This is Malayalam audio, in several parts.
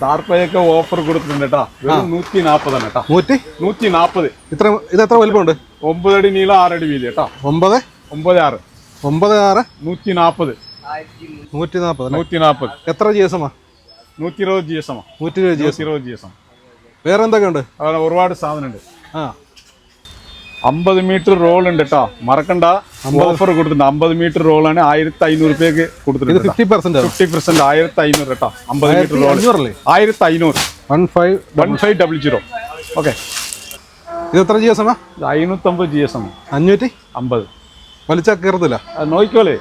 ടാർപ്പയൊക്കെ ഓഫർ കൊടുത്തിട്ടുണ്ട് കേട്ടോ. 140 കേട്ടോ. 140. ഇത് എത്ര വലുപ്പമുണ്ട്? 9 അടി നീളം 6 അടി വീതി കേട്ടോ. 9 96 140. 140. എത്ര GSM? 120 GSM. 120 GSM. വേറെ എന്തൊക്കെയുണ്ട്? അങ്ങനെ ഒരുപാട് സാധനമുണ്ട്. 50 മീറ്റർ റോൾ ഉണ്ട് കേട്ടോ. മറക്കണ്ട, ഓഫർ കൊടുത്തിട്ടുണ്ട്. 50 മീറ്റർ റോളാണ് 1500 രൂപയ്ക്ക് കൊടുത്തിട്ടുണ്ട്. 50% 1500 കേട്ടോ. 50 മീറ്റർ റോൾ 1500. 1500. ഓക്കെ. ഇത് എത്ര GSM? 550 GSM. 550. വലിച്ചാ കയറത്തില്ല. നോക്കിക്കോളെ,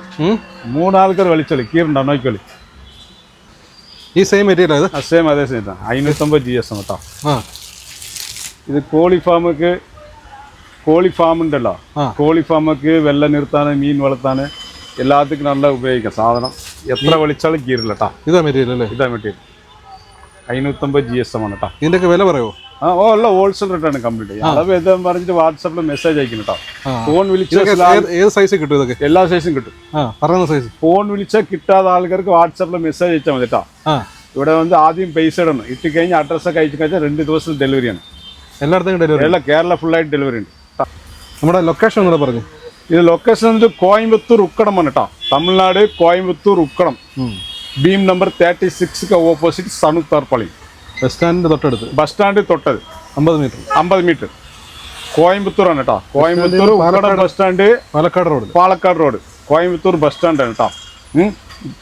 3 ആൾക്കാർ വലിച്ചോളി, കീറുണ്ടോ നോക്കിക്കോളി. ഈ സെയിം മെറ്റീരിയൽ അത് സെയിം അതേ സെയിം 550 GSM കേട്ടോ. ഇത് കോഴി ഫാം ഉണ്ടല്ലോ, കോഴി ഫാമൊക്കെ വെള്ളം നിർത്താൻ, മീൻ വളർത്താൻ എല്ലാത്തിനും നല്ല ഉപയോഗിക്കാം സാധനം. എത്ര വലിച്ചാലും കീറില്ല കേട്ടോ. ഇതാ മെറ്റീരിയൽ അല്ലേ? ഇതാ മെറ്റീരിയൽ. 550 GSM ആണ് കേട്ടോ. ഇതിൻ്റെയൊക്കെ വില പറയുമോ? അല്ല, ഹോൾസെയിൽ റേറ്റാണ് കംപ്ലീറ്റ്. അളവ് ഏതാ പറഞ്ഞിട്ട് വാട്സാപ്പിൽ മെസ്സേജ് അയക്കും കേട്ടോ. ഫോൺ വിളിച്ചാൽ ഏത് സൈസ് കിട്ടും? ഇതൊക്കെ എല്ലാ സൈസും കിട്ടും. പറയുന്ന സൈസ്. ഫോൺ വിളിച്ചാൽ കിട്ടാത്ത ആൾക്കാർക്ക് വാട്സാപ്പിൽ മെസ്സേജ് അയച്ചാൽ മതി കേട്ടോ. ഇവിടെ ആദ്യം പൈസ ഇടണം. ഇട്ട് കഴിഞ്ഞ് അഡ്രസ്സൊക്കെ അയച്ചു കഴിഞ്ഞാൽ 2 ദിവസം ഡെലിവറിയാണ്. എല്ലായിടത്തും ഡെലിവറി? എല്ലാ കേരള ഫുള്ളായിട്ട് ഡെലിവറി ഉണ്ട്. നമ്മുടെ ലൊക്കേഷൻ ഒന്നുകൂടെ പറഞ്ഞു. ഇത് ലൊക്കേഷൻ കോയമ്പത്തൂർ ഉക്കടമാണ് കേട്ടോ. Tamil Nadu Coimbatore Ukkadam. Beam number 36 opposite സണു താർപ്പാളി. ബസ് സ്റ്റാൻഡിന്റെ തൊട്ടടുത്ത്. ബസ് സ്റ്റാൻഡ് തൊട്ടത് 50 മീറ്റർ. കോയമ്പത്തൂർ ആണ് കേട്ടോ. Coimbatore Ukkadam bus stand, Palakkad road. Coimbatore bus സ്റ്റാൻഡാണ് കേട്ടോ.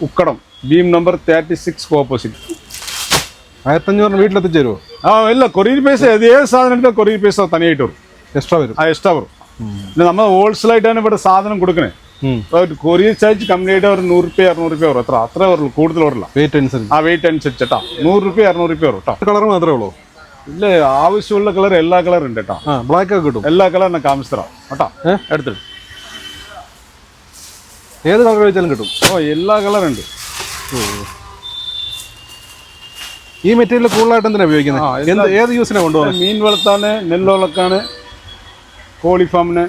Ukkadam beam number 36 opposite. 1500 വീട്ടിലെത്തിച്ചു തരുമോ? ഇല്ല, കൊറിയർ പൈസ ഏത് സാധനം എടുത്താൽ കൊറിയർ പൈസ തനിയായിട്ട് വരും. എക്സ്ട്രാ വരും. പിന്നെ നമ്മൾ ഹോൾസെയിലായിട്ടാണ് ഇവിടെ സാധനം കൊടുക്കണേ. കൊറിയർ ചാർജ് കംപ്ലീറ്റ് ഒരു 100 രൂപ 200 രൂപ വരും. അത്ര വരുള്ളൂ, കൂടുതൽ വരില്ല. വെയിറ്റ് അനുസരിച്ച് കേട്ടോ. 100 രൂപ 200 രൂപ വരും കേട്ടോ. കളർ മാത്രമേ ഉള്ളൂ? ഇല്ല, ആവശ്യമുള്ള കളർ എല്ലാ കളറും ഉണ്ട് കേട്ടോ. ബ്ലാക്ക് ഒക്കെ കിട്ടും? എല്ലാ കളറിനും കാമിച്ചു തരാം കേട്ടോ. എടുത്തിട്ട് ഏത് കളർ വെച്ചാലും കിട്ടും? എല്ലാ കളറും ഉണ്ട്. ഈ മെറ്റീരിയൽ കൂടുതലായിട്ട് എന്തിനാണ് ഉപയോഗിക്കുന്നത്? ഏത് യൂസിനാണ് കൊണ്ടുപോകുന്നത്? മീൻ വളർത്താന്, നെല്ല് വളർത്താന്, കോഴി ഫാമിന്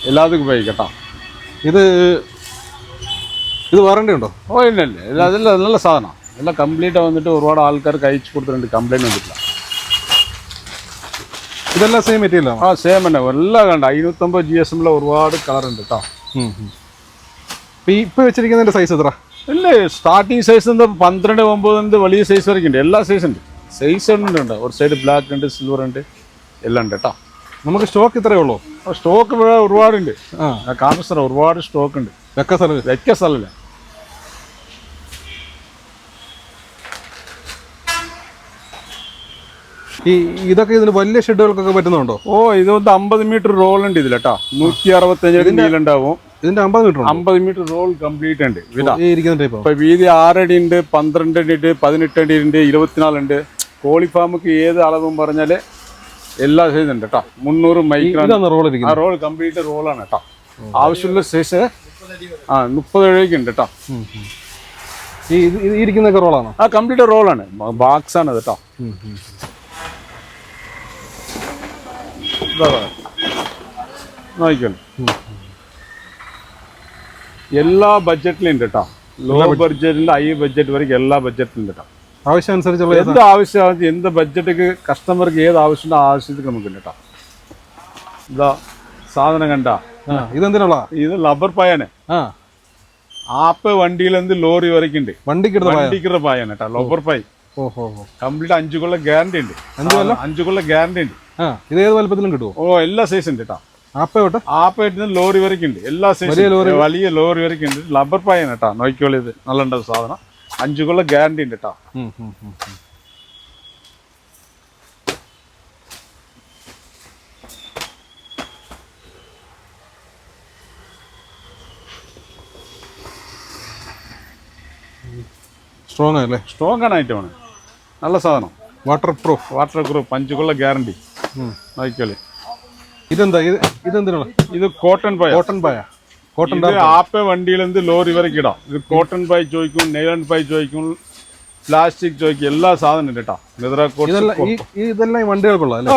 എല്ലാത്തിനും ഉപയോഗിക്കട്ടോ. ഇത് വാറണ്ടി ഉണ്ടോ? ഇല്ലല്ലേ, അതെല്ലാം നല്ല സാധനം. എല്ലാം കംപ്ലീറ്റ് വന്നിട്ട് ഒരുപാട് ആൾക്കാർക്ക് അയച്ചു കൊടുത്തിട്ടുണ്ട്. കംപ്ലൈൻറ്റ് വന്നിട്ടില്ല. ഇതെല്ലാം സെയിം മെറ്റീരിയലാണ്? സെയിം തന്നെ. എല്ലാം കണ്ട 550 GSM ഒരുപാട് കളറുണ്ട് കേട്ടോ. ഇപ്പൊ വെച്ചിരിക്കുന്നതിന്റെ സൈസ് എത്ര? ഇല്ലേ, സ്റ്റാർട്ടിങ് സൈസ് 12, 9 വലിയ സൈസ് വரைക്കും ഉണ്ട്. എല്ലാ സൈസ് ഉണ്ട്. സൈസ് ഉണ്ട്. ഒരു സൈഡ് ബ്ലാക്ക് ഉണ്ട്, സിൽവർ ഉണ്ട്, എല്ലാം ഉണ്ട് കേട്ടോ. നമുക്ക് സ്റ്റോക്ക് ഇത്രയേ ഉള്ളൂ? സ്റ്റോക്ക് ഒരുപാടുണ്ട്. കാണിച്ചു ഒരുപാട് സ്റ്റോക്ക് ഉണ്ട്. വെക്ക സ്ഥലമില്ല. ഇതൊക്കെ ഇതിന് വലിയ ഷെഡുകൾക്കൊക്കെ പറ്റുന്നുണ്ടോ? ഇത് 50 മീറ്റർ റോൾ ഉണ്ട് ഇതിൽ കേട്ടോ. 165 അടി നീളം ഉണ്ടാവും. ഇതിന്റെ 50 മീറ്റർ റോൾ കംപ്ലീറ്റ് ഉണ്ട്. ഇപ്പൊ വീതി 6 അടി ഉണ്ട്, 12 അടി ഉണ്ട്, 18 അടി ഉണ്ട്, 24 ഉണ്ട്. കോഴി ഫാമുക്ക് ഏത് അളവും പറഞ്ഞാല് എല്ലാ സൈസും ഉണ്ട് കേട്ടോ. 300 മൈക്രോൺ റോൾ കംപ്ലീറ്റ് റോളാണ് കേട്ടോ. ആവശ്യമുള്ള സൈസ് 30 അടിക്ക് ഉണ്ട് കേട്ടോ. ഇരിക്കുന്നൊക്കെ റോളാണോ? കംപ്ലീറ്റ് റോളാണ്. ബാക്സ് ആണ് കേട്ടോ. നോക്കിക്കോളൂ, എല്ലാ ബഡ്ജറ്റിലും ഉണ്ട് കേട്ടോ. ലോ ബഡ്ജറ്റിന്റെ ഹൈ ബഡ്ജറ്റ് വരെ എല്ലാ ബഡ്ജറ്റിലും ഉണ്ട് കേട്ടോ. ആവശ്യമനുസരിച്ചുള്ള എന്ത് ആവശ്യം, എന്ത് ബഡ്ജറ്റ് കസ്റ്റമർക്ക് ഏത് ആവശ്യമുണ്ടോ ആവശ്യത്തിന് നമുക്കുണ്ട് കേട്ടോ. ഇതാ സാധനം കണ്ട. ഇതെന്തിനുള്ള? ഇത് റബ്ബർ പായാണ്. വണ്ടിയിലെന്ത് ലോറി വരയ്ക്കും ഉണ്ട്. വണ്ടിക്കുള്ള പായാണ് കേട്ടോ. റബ്ബർ പായ് കംപ്ലീറ്റ് 5 കൊല്ലം ഗ്യാരണ്ടി ഉണ്ട്. 5 കൊല്ലം ഗ്യാരണ്ടി ഉണ്ട്. ഇത് ഏത് വലുപ്പത്തിലും കിട്ടുമോ? എല്ലാ സൈസ് ഉണ്ട് കേട്ടോ. ആപ്പ ലോറി വരയ്ക്കും ഉണ്ട്. എല്ലാ സൈസും വലിയ ലോറി വരയ്ക്കും ഉണ്ട്. റബ്ബർ പായാണ് കേട്ടോ. നോക്കിക്കോളൂ, ഇത് നല്ല ഉണ്ടാവും സാധനം. 5 കൊല്ലം ഗ്യാരണ്ടി ഉണ്ട് കേട്ടോ. സ്ട്രോങ് ആണ് ഐറ്റമാണ്. നല്ല സാധനം. വാട്ടർ പ്രൂഫ് 5 കൊല്ലം ഗ്യാരണ്ടി. നോക്കിക്കോളൂ. ഇത് കോട്ടൺ പായ. വണ്ടിയിലെന്ത് ലോറി വരയ്ക്ക് ഇടാം. ഇത് കോട്ടൺ പായ് ചോദിക്കും, നെയ്ലൺ പായ് ചോദിക്കും, പ്ലാസ്റ്റിക് ചോദിക്കും, എല്ലാ സാധനം ഉണ്ട് കേട്ടോ.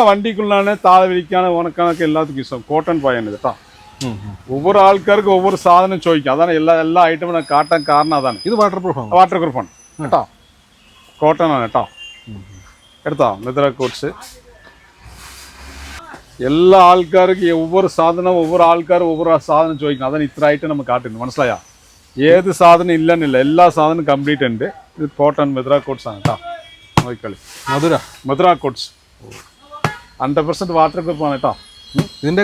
വണ്ടിക്കുള്ളാണ്. താഴെ വിരിക്കാണ്, ഉണക്കാനൊക്കെ എല്ലാത്തിനും ഇഷ്ടം. കോട്ടൺ പായാണ് കേട്ടോ. ഒവ്വൊരു ആൾക്കാർക്ക് ഒവ്വൊരു സാധനം ചോദിക്കും. അതാണ് എല്ലാ ഐറ്റവും കാട്ടാൻ കാരണം. അതാണ്. ഇത് വാട്ടർ പ്രൂഫാണ് കേട്ടോ. കോട്ടൺ ആണ് കേട്ടോ. എടുത്തോ മിത്ര കോട്ട്സ്. എല്ലാ ആൾക്കാർക്കും ഒവ്വൊരു സാധനം ഒവ്വൊരു ആൾക്കാരും ഒവ്വൊരു സാധനം ചോദിക്കണം. അതാണ് ഇത്ര ആയിട്ട് നമുക്ക് കാട്ടുന്നത്. മനസ്സിലായാ? ഏത് സാധനം ഇല്ലെന്നില്ല, എല്ലാ സാധനം കംപ്ലീറ്റ് ഉണ്ട്. ഇത് കോട്ടൺ മിത്ര കോട്ട്സ് ആണ് കേട്ടോ. നോക്കിക്കളി. മധുര കോട്ട്സ് 100% വാട്ടർ പ്രൂഫ് ആണ് കേട്ടോ. ഇതിന്റെ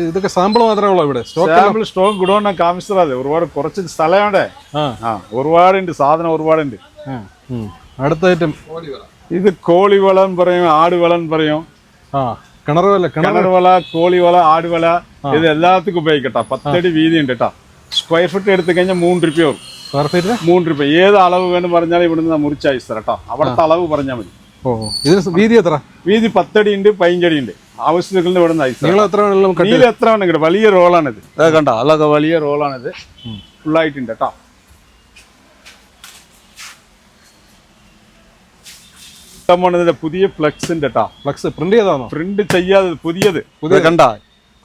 ഇതൊക്കെ സാമ്പിൾ മാത്രമേ ഉള്ളൂ ഇവിടെ. സാമ്പിൾ സ്റ്റോക്ക് ഗുഡോൺ കാമിച്ചത്. ഒരുപാട് കുറച്ച് സ്ഥലമുണ്ടേ. ഒരുപാടുണ്ട് സാധനം, ഒരുപാടുണ്ട്. അടുത്ത ഐറ്റം ഇത് കോളിവളം പറയും, ആടുവളം പറയും. കിണറുവല, കോളിവല, ആടുവല, ഇത് എല്ലാത്തിനും ഉപയോഗിക്കട്ടോ. 10 അടി വീതി ഉണ്ട് കേട്ടോ. സ്ക്വയർ ഫീറ്റ് എടുത്തു കഴിഞ്ഞാൽ 3 രൂപയോ. സ്ക്വയർ ഫീറ്റ് 3 രൂപ. ഏത് അളവ് വേണം പറഞ്ഞാൽ ഇവിടുന്ന് മുറിച്ച് അയച്ചു തരാം കേട്ടോ. അവിടുത്തെ അളവ് പറഞ്ഞാൽ മതി. വീതി എത്ര? വീതി 10 അടി ഉണ്ട്, 15 അടി ഉണ്ട്. ആവശ്യത്തിൽ ഇവിടെ നിന്ന് അയച്ചു. നീളം എത്ര വേണം കിട്ടും. വലിയ റോളാണിത്. കണ്ട അതൊക്കെ വലിയ റോളാണിത്. ഫുള്ളായിട്ടുണ്ട് കേട്ടോ. പുതിയ ഫ്ലെക്സ് ഉണ്ട് കേട്ടോ. Flex print ചെയ്താണോ? പ്രിന്റ് ചെയ്യാതെ പുതിയത് കണ്ട.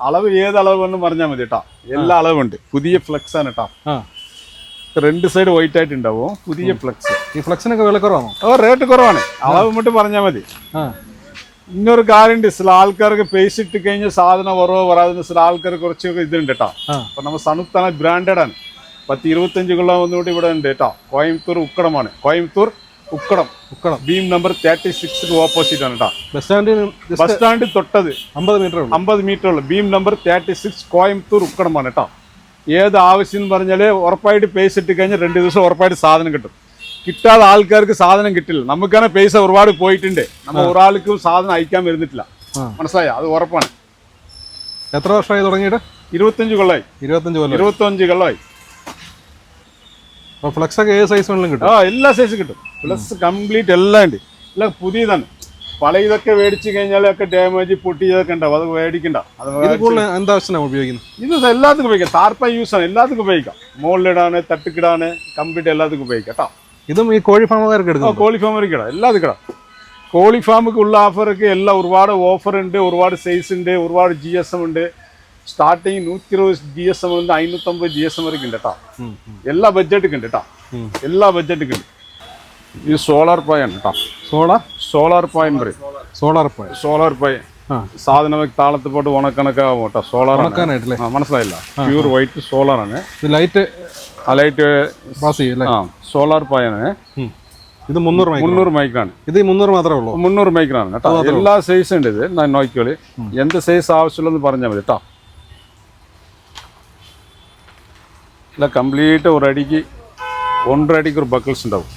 അളവ് ഏത് അളവ് എന്ന് പറഞ്ഞാൽ മതി കേട്ടോ. എല്ലാ അളവുണ്ട്. പുതിയ ഫ്ലെക്സ് ആണ് കേട്ടോ. 2 സൈഡ് വൈറ്റ് ആയിട്ട് ഉണ്ടാവും. പുതിയ ഫ്ലെക്സ്. ഈ ഫ്ലെക്സിനൊക്കെ വില കുറവാണോ? റേറ്റ് കുറവാണ്. അളവ് மட்டுം പറഞ്ഞാൽ മതി. ഇന്നൊരു കാര്യമുണ്ട്. ചില ആൾക്കാർക്ക് പേസ് ഇട്ട് കഴിഞ്ഞാൽ സാധനം കുറവ് വരാതെ ചില ആൾക്കാർക്ക് കുറച്ചൊക്കെ ഇതുണ്ട് കേട്ടോ. അപ്പൊ നമ്മൾ സനുത്താണ്, ബ്രാൻഡഡ് ആണ്. 10-25 കൊല്ലം വന്നുകൊണ്ട് ഇവിടെ ഉണ്ട് കേട്ടോ. കോയമ്പത്തൂർ ഉക്കടമാണ്. Coimbatore Ukkadam beam number 36 opposite ആണ് കേട്ടോ. ബസ് സ്റ്റാൻഡ് തൊട്ടത് 50 മീറ്റർ ഉള്ളു. ബീം നമ്പർ 36 കോയമ്പത്തൂർ ഉക്കടമാണ് കേട്ടോ. ഏത് ആവശ്യം എന്ന് പറഞ്ഞാൽ ഉറപ്പായിട്ട് പേസ് ഇട്ട് കഴിഞ്ഞാൽ 2 ദിവസം ഉറപ്പായിട്ട് സാധനം കിട്ടും. കിട്ടാതെ ആൾക്കാർക്ക് സാധനം കിട്ടില്ല. നമുക്കാണ് പൈസ ഒരുപാട് പോയിട്ടുണ്ട്. നമ്മൾ ഒരാൾക്കും സാധനം അയക്കാൻ വരുന്നിട്ടില്ല. മനസ്സിലായ? അത് ഉറപ്പാണ്. എത്ര വർഷമായി തുടങ്ങിയിട്ട്? 25 കൊല്ലമായി. 25 കൊല്ലമായി. ഫ്ലക്സ് ഒക്കെ ഏത് സൈസ് വേണമെങ്കിലും കിട്ടും? എല്ലാ സൈസും കിട്ടും. പ്ലസ് കംപ്ലീറ്റ് എല്ലാം ഉണ്ട്. എല്ലാം പുതിയതാണ്. പഴയതൊക്കെ മേടിച്ചു കഴിഞ്ഞാലൊക്കെ ഡാമേജ് പൊട്ടിയതൊക്കെ ഉണ്ടാവും. അത് മേടിക്കണ്ട. എന്താവശ്യമാണ് ഉപയോഗിക്കുന്നത്? ഇത് എല്ലാത്തിനും ഉപയോഗിക്കാം. താർപ്പ യൂസ് ആണ്. എല്ലാത്തിനും ഉപയോഗിക്കാം. മുകളിലിടാണ്, തട്ടിക്കിടാണ്, കംപ്ലീറ്റ് എല്ലാത്തിനും ഉപയോഗിക്കാം കേട്ടോ. ഇതും ഈ കോഴി ഫാമുകാർക്ക് എടുക്കാം. കോഴി ഫാമുകാർക്ക് ഇടാം. എല്ലാത്തിനും ഇടാം. കോഴി ഫാമുക്ക് ഉള്ള ഓഫറൊക്കെ എല്ലാം ഒരുപാട് ഓഫർ ഉണ്ട്. ഒരുപാട് സൈസ് ഉണ്ട്. ഒരുപാട് GSM ഉണ്ട്. സ്റ്റാർട്ടിങ് 120 GSM ഉണ്ട്, 550 GSM വരെ ഉണ്ട് കേട്ടോ. എല്ലാ ബഡ്ജറ്റ് ഉണ്ട് കേട്ടോ. എല്ലാ ബഡ്ജറ്റ് ഉണ്ട്. ഇത് സോളാർ പോയാണ് കേട്ടോ. സോളാർ പോയിന്റ് പറയും. സോളാർ പോയ സാധനം താളത്ത് പോട്ട് ഉണക്കണക്കാവും കേട്ടോ. സോളാർ മനസ്സിലായില്ല. പ്യൂർ വൈറ്റ് സോളാർ ആണ്. ലൈറ്റ് സോളാർ പോയാണ്. ഇത് 300 മൈക്കാണ്. ഇത് 300 മാത്രമേ ഉള്ളൂ. 300 മൈക്കാണ് കേട്ടോ. എല്ലാ സൈസും ഉണ്ട്. ഇത് ഞാൻ നോക്കിയോളി. എന്ത് സൈസ് ആവശ്യമുള്ളതെന്ന് പറഞ്ഞാൽ മതി കേട്ടോ. ഇല്ല കംപ്ലീറ്റ് 1 അടിക്ക് 1.5 അടിക്ക് ഒരു ബക്കിൾസ് ഉണ്ടാവും.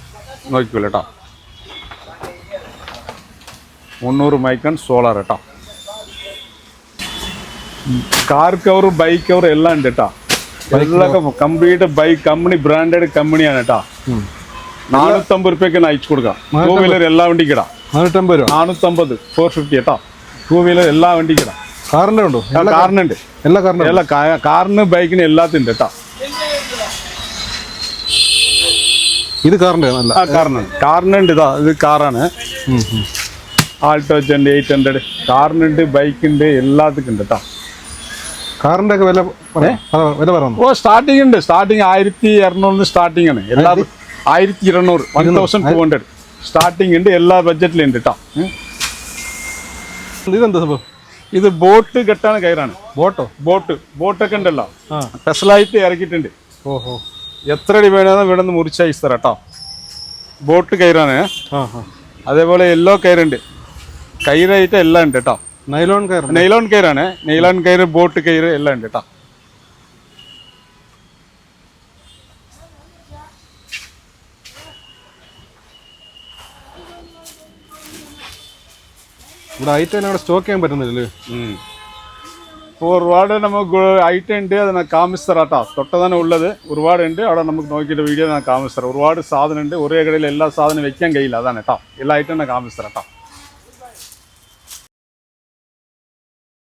നോക്കിക്കോളൂ കേട്ടോ. 300 മൈക്കൺ സോളാർ കേട്ടോ. കാർ കവർ, ബൈക്ക് കവർ എല്ലാം ഉണ്ട് കേട്ടോ. എല്ലാം കംപ്ലീറ്റ് ബൈക്ക് കമ്പനി, ബ്രാൻഡഡ് കമ്പനിയാണ് കേട്ടോ. 450 രൂപയ്ക്ക് അയച്ചു കൊടുക്കാം. 2 വീലർ എല്ലാ വണ്ടിക്ക് ഇടാം. 450 450 കേട്ടോ. 2 വീലർ എല്ലാ വണ്ടിക്ക് ഇടാം. കാറിന്റെ ഉണ്ടോ? കാറിനുണ്ട്. എല്ലാ കാറിന് ബൈക്കിന് എല്ലാത്തിനും ഉണ്ട് കേട്ടോ. ഇത് കാറിന്റെ കാറിനുണ്ട്. ഇതാ ഇത് കാറാണ്. ആൾട്ടോ 800 കാറിനുണ്ട്, ബൈക്കുണ്ട്, എല്ലാത്തിനും ഉണ്ട് കേട്ടോ. കാറിന്റെ ഒക്കെ വില പറഞ്ഞു. സ്റ്റാർട്ടിംഗ് ഉണ്ട്. സ്റ്റാർട്ടിങ് 1200 സ്റ്റാർട്ടിംഗ് ആണ്. എല്ലാതും 1200 1200 സ്റ്റാർട്ടിംഗ് ഉണ്ട്. എല്ലാ ബഡ്ജറ്റിലും ഉണ്ട് കേട്ടോ. ഇതെന്താ സംഭവം? ഇത് ബോട്ട് കെട്ടാണ് കയറാണ്. ബോട്ടൊക്കെ ഉണ്ടല്ലോ. സ്പെഷ്യലായിട്ട് ഇറക്കിയിട്ടുണ്ട്. എത്ര അടി വേണമെന്ന് ഇവിടെ നിന്ന് മുറിച്ച് അയച്ചു തരാം കേട്ടോ. ബോട്ട് കയറാണ്. അതേപോലെ യെല്ലോ കയറുണ്ട്. കയറായിട്ട് എല്ലാം ഉണ്ട് കേട്ടോ. നൈലോൺ കയറാണ്. നൈലോൺ കയറ്, ബോട്ട് കയറ് എല്ലാം ഉണ്ട് കേട്ടോ. ഇവിടെ ഐറ്റം സ്റ്റോക്ക് ചെയ്യാൻ പറ്റുന്നില്ലേ? ഇപ്പോൾ ഒരുപാട് നമുക്ക് ഐറ്റം ഉണ്ട്. അത് ഞാൻ കാമിച്ച് തരാം കേട്ടോ. തൊട്ടതന്നെ ഉള്ളത് ഒരുപാടുണ്ട്. അവിടെ നമുക്ക് നോക്കിയിട്ട് വീഡിയോ ഞാൻ കാമിച്ച് തരാം. ഒരുപാട് സാധനം ഉണ്ട്. ഒരേ കടയിൽ എല്ലാ സാധനം വെക്കാൻ കഴിയില്ല. അതാണ് കേട്ടോ. എല്ലാ ഐറ്റം ഞാൻ കാമിച്ച് തരാം കേട്ടോ.